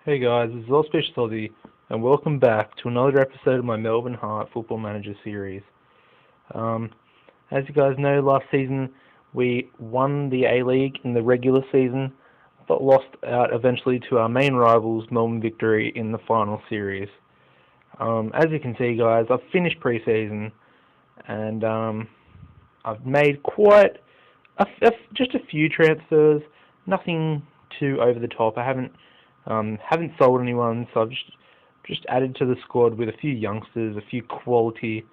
Hey guys, this is AuspiciousAussie, and welcome back to another episode of my Melbourne Heart Football Manager series. As you guys know, last season we won the A-League in the regular season, but lost out eventually to our main rivals, Melbourne Victory, in the final series. As you can see, guys, I've finished pre-season, and I've made quite just a few transfers, nothing too over the top. I haven't sold anyone, so I've just added to the squad with a few youngsters, a few quality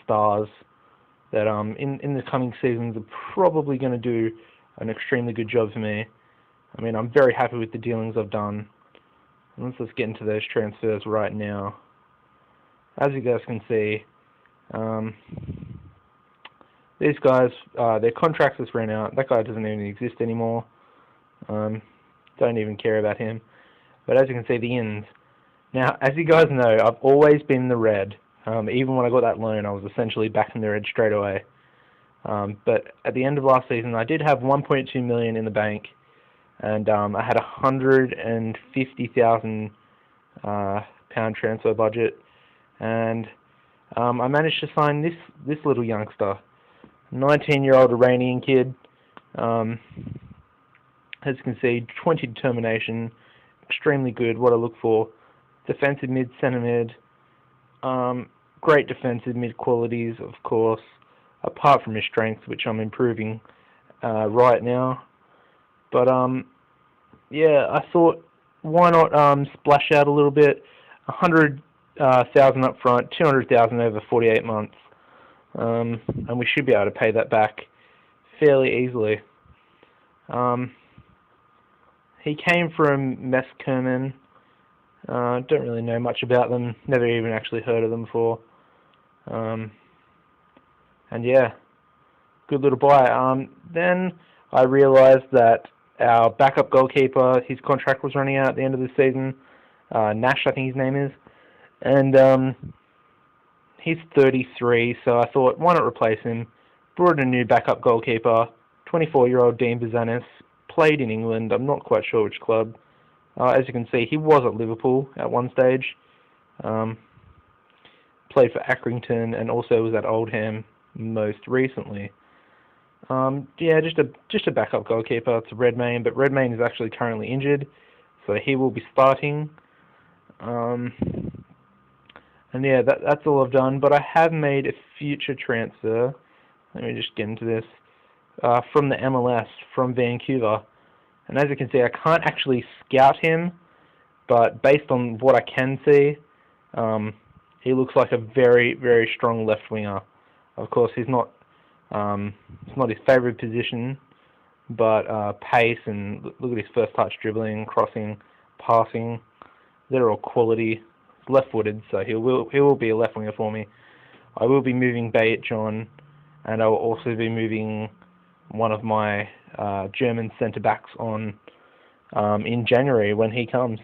stars that in the coming seasons are probably going to do an extremely good job for me. I mean, I'm very happy with the dealings I've done. Let's just get into those transfers right now. As you guys can see, these guys, their contracts just ran out. That guy doesn't even exist anymore. Don't even care about him. But as you can see, the ins. Now, as you guys know, I've always been in the red. Even when I got that loan, I was essentially back in the red straight away. But at the end of last season, I did have 1.2 million in the bank, and I had a £150,000 pound transfer budget, and I managed to sign this little youngster, 19-year-old Iranian kid. As you can see, 20 determination, extremely good, what I look for. Defensive mid, centre mid, great defensive mid qualities, of course, apart from his strength, which I'm improving right now. But yeah, I thought, why not splash out a little bit? 100,000 up front, 200,000 over 48 months, and we should be able to pay that back fairly easily. He came from Meskerman. Don't really know much about them. Never even actually heard of them before. And yeah, good little buy. Then I realised that our backup goalkeeper, his contract was running out at the end of the season. Nash, I think his name is. And he's 33, so I thought, why not replace him? Brought in a new backup goalkeeper, 24-year-old Dean Bazanis. Played in England, I'm not quite sure which club. As you can see, he was at Liverpool at one stage. Played for Accrington and also was at Oldham most recently. Yeah, just a backup goalkeeper. It's Redmayne, but Redmayne is actually currently injured, so he will be starting. And yeah, that's all I've done. But I have made a future transfer. Let me just get into this. From the MLS, from Vancouver. And as you can see, I can't actually scout him, but based on what I can see, he looks like a very, very strong left winger. Of course, it's not his favourite position, but pace and look at his first touch dribbling, crossing, passing, they're all quality. He's left-footed, so he will be a left winger for me. I will be moving Bayet John, and I will also be moving one of my German centre-backs on in January when he comes.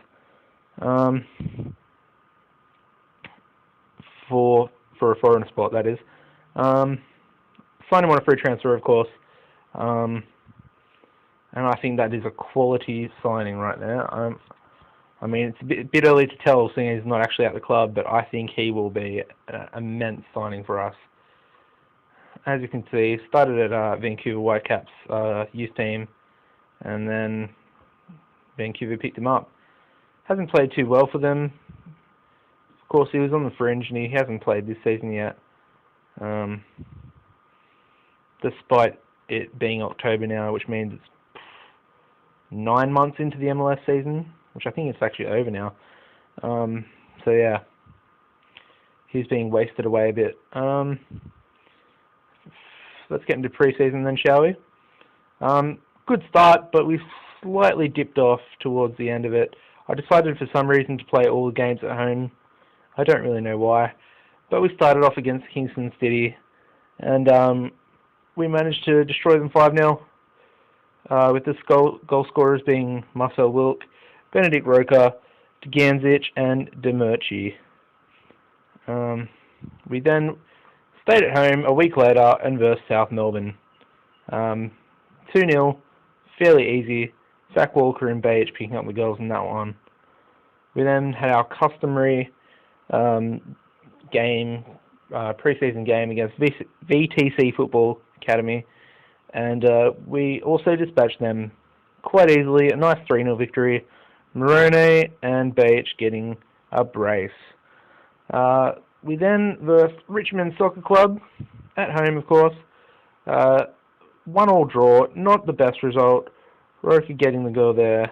For a foreign spot, that is. Sign him on a free transfer, of course. And I think that is a quality signing right now. I mean, it's a bit early to tell, seeing he's not actually at the club, but I think he will be an immense signing for us. As you can see, started at Vancouver Whitecaps youth team, and then Vancouver picked him up. Hasn't played too well for them. Of course, he was on the fringe, and he hasn't played this season yet. Despite it being October now, which means it's 9 months into the MLS season, which I think it's actually over now. So yeah, he's being wasted away a bit. Let's get into pre-season then, shall we? Good start, but we slightly dipped off towards the end of it. I decided for some reason to play all the games at home. I don't really know why. But we started off against Kingston City, and we managed to destroy them 5-0, with the goal scorers being Marcel Wilk, Benedict Roca, Dganzic, and Demirci. We then stayed at home a week later and versed South Melbourne. 2-0, fairly easy. Zach Walker and BH picking up the goals in that one. We then had our customary game, pre-season game against VTC Football Academy, and we also dispatched them quite easily. A nice 3-0 victory. Morone and BH getting a brace. We then versed Richmond Soccer Club at home, of course. 1-1 draw, not the best result. Roker getting the goal there,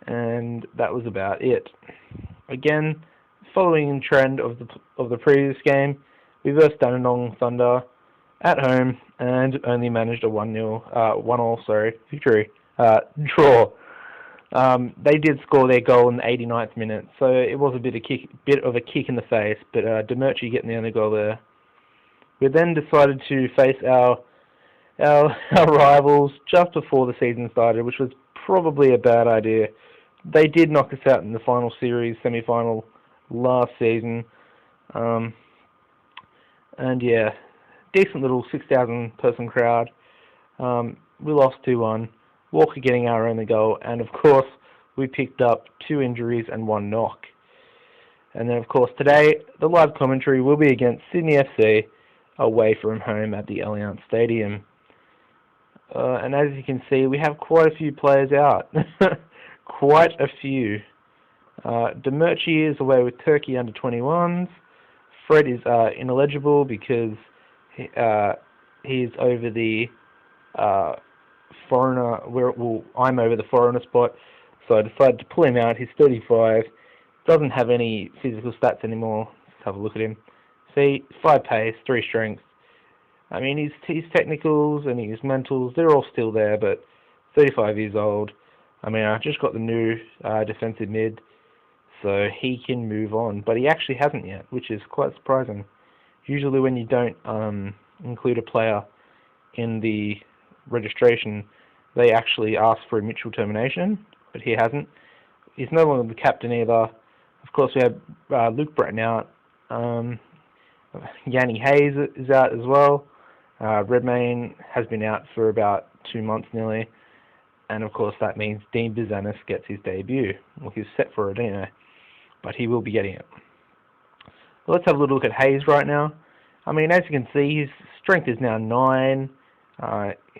and that was about it. Again, following in trend of the previous game, we versed Dandenong Thunder at home and only managed a 1-1 victory draw. They did score their goal in the 89th minute, so it was a bit of a kick in the face. But Demirci getting the only goal there. We then decided to face our rivals just before the season started, which was probably a bad idea. They did knock us out in the final series, semi-final last season. And yeah, decent little 6,000 person crowd. We lost 2-1. Walker getting our only goal, and of course we picked up 2 injuries and 1 knock. And then of course today the live commentary will be against Sydney FC away from home at the Allianz Stadium. And as you can see, we have quite a few players out. Quite a few. Demirci is away with Turkey under 21s. Fred is ineligible because he is over the foreigner. I'm over the foreigner spot, so I decided to pull him out. He's 35. Doesn't have any physical stats anymore. Let's have a look at him. See, 5 pace, 3 strength. I mean, his technicals and his mentals, they're all still there, but 35 years old. I mean, I just got the new defensive mid, so he can move on. But he actually hasn't yet, which is quite surprising. Usually when you don't include a player in the registration, they actually ask for a mutual termination, but he hasn't. He's no longer the captain either. Of course, we have Luke Bratton out. Yanni Hayes is out as well. Redmayne has been out for about 2 months nearly. And of course that means Dean Bizanis gets his debut. Well, he's set for it anyway, but he will be getting it. Well, let's have a little look at Hayes right now. I mean, as you can see, his strength is now 9.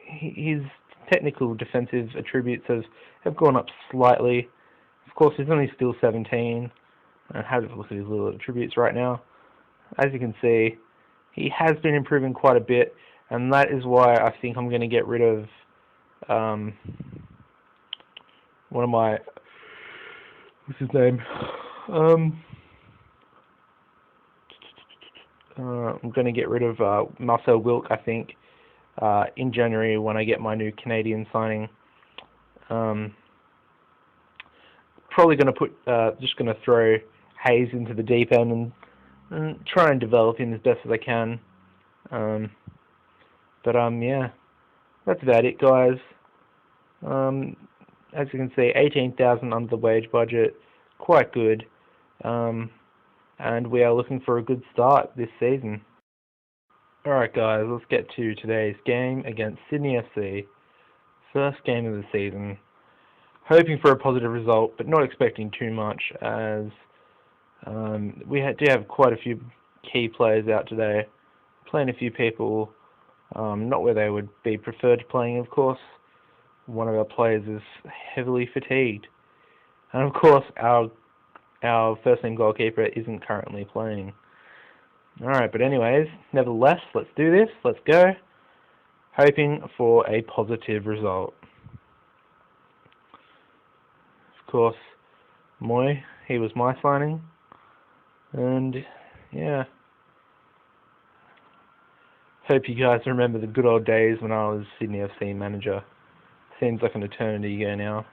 His technical defensive attributes have gone up slightly. Of course, he's only still 17. Have a look at his little attributes right now. As you can see, he has been improving quite a bit, and that is why I think I'm going to get rid of one of my, what's his name? I'm going to get rid of Marcel Wilk, I think, in January when I get my new Canadian signing. Probably going to put, just going to throw Hayes into the deep end and try and develop him as best as I can. Yeah, that's about it, guys. As you can see, 18,000 under the wage budget, quite good. And we are looking for a good start this season. Alright guys, let's get to today's game against Sydney FC. First game of the season. Hoping for a positive result, but not expecting too much, as we do have quite a few key players out today. Playing a few people not where they would be preferred to playing, of course. One of our players is heavily fatigued. And of course, our first team goalkeeper isn't currently playing. Alright, but anyways, nevertheless, let's do this. Let's go. Hoping for a positive result. Of course, Moy, he was my signing. And, yeah. Hope you guys remember the good old days when I was Sydney FC manager. Seems like an eternity ago now.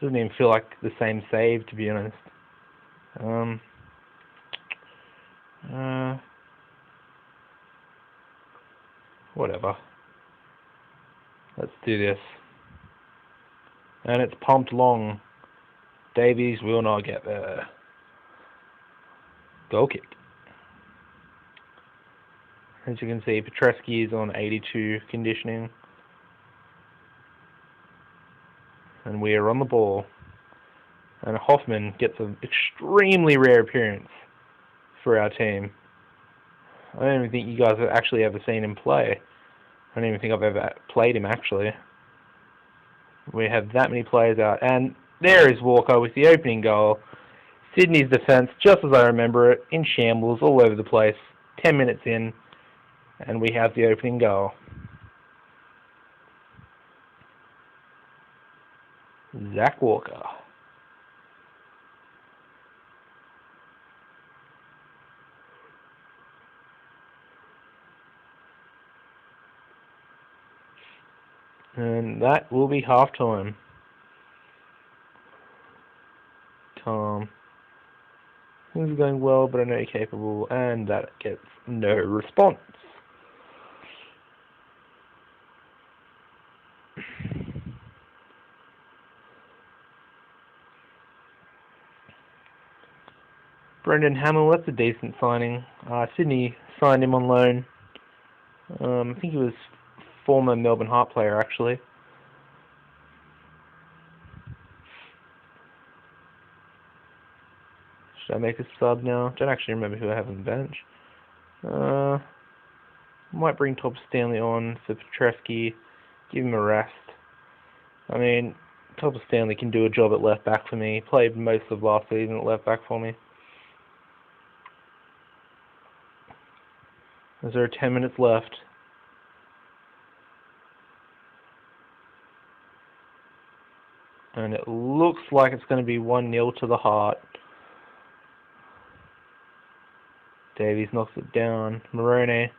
Doesn't even feel like the same save, to be honest. Whatever. Let's do this. And it's pumped long. Davies will not get there. Goal kick. As you can see, Petreski is on 82 conditioning. and we are on the ball. And Hoffman gets an extremely rare appearance for our team. I don't even think you guys have actually ever seen him play. I don't even think I've ever played him, actually. We have that many players out. And there is Walker with the opening goal. Sydney's defence, just as I remember it, in shambles all over the place. 10 minutes in, and we have the opening goal. Zach Walker. And that will be half-time. Calm. Things are going well, but I know you're capable, and that gets no response. Brendan Hamill, that's a decent signing. Sydney signed him on loan. I think he was former Melbourne Heart player, actually. Should I make a sub now? Don't actually remember who I have on the bench. Might bring Top Stanley on for Petresky. Give him a rest. I mean, Top Stanley can do a job at left back for me. He played most of last season at left back for me. Is there 10 minutes left? And it looks like it's going to be 1-0 to the Heart. Davies knocks it down. Moroni.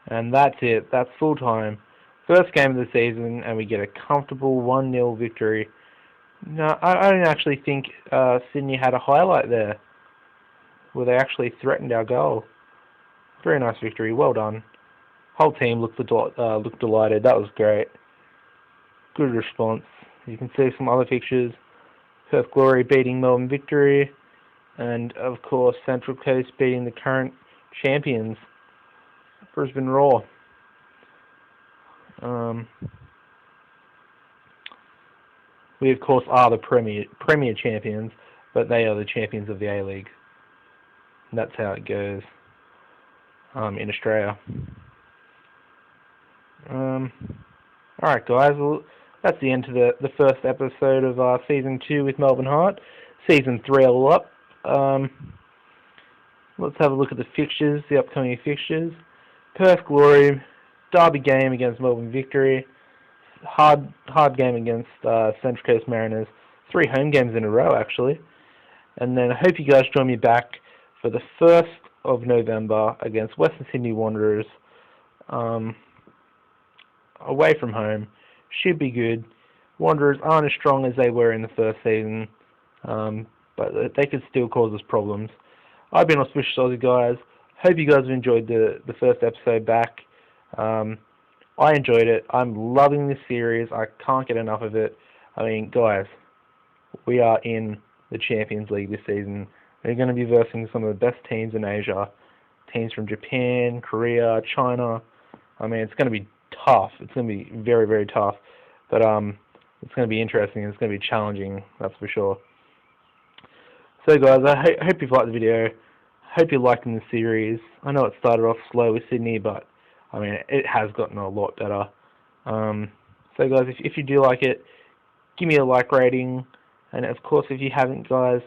And that's it. That's full time. First game of the season, and we get a comfortable 1-0 victory. No, I don't actually think Sydney had a highlight there, where they actually threatened our goal. Very nice victory. Well done. Whole team looked delighted. That was great. Good response. You can see some other fixtures. Perth Glory beating Melbourne Victory. And, of course, Central Coast beating the current champions, Brisbane Roar. We, of course, are the Premier champions, but they are the champions of the A-League. And that's how it goes in Australia. Alright, guys. Well, that's the end of the first episode of Season 2 with Melbourne Heart. Season 3 all up. Let's have a look at the fixtures, the upcoming fixtures. Perth Glory, derby game against Melbourne Victory. Hard game against Central Coast Mariners. 3 home games in a row, actually. And then I hope you guys join me back for the 1st of November against Western Sydney Wanderers. Away from home. Should be good. Wanderers aren't as strong as they were in the first season, but they could still cause us problems. I've been Auspicious Aussie, guys. Hope you guys have enjoyed the first episode back. I enjoyed it. I'm loving this series. I can't get enough of it. I mean, guys, we are in the Champions League this season. We're going to be versing some of the best teams in Asia. Teams from Japan, Korea, China. I mean, it's going to be tough. It's going to be very, very tough. But it's going to be interesting. It's going to be challenging, that's for sure. So, guys, I hope you've liked the video. Hope you're liking the series. I know it started off slow with Sydney, but I mean, it has gotten a lot better. So, guys, if you do like it, give me a like rating. And, of course, if you haven't, guys,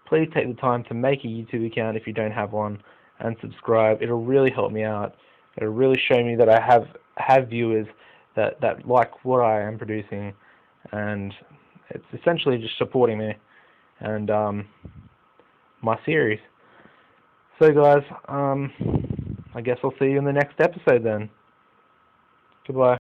please take the time to make a YouTube account if you don't have one and subscribe. It'll really help me out. It'll really show me that I have viewers that like what I am producing. And it's essentially just supporting me and my series. So, guys, I guess I'll see you in the next episode then. Goodbye.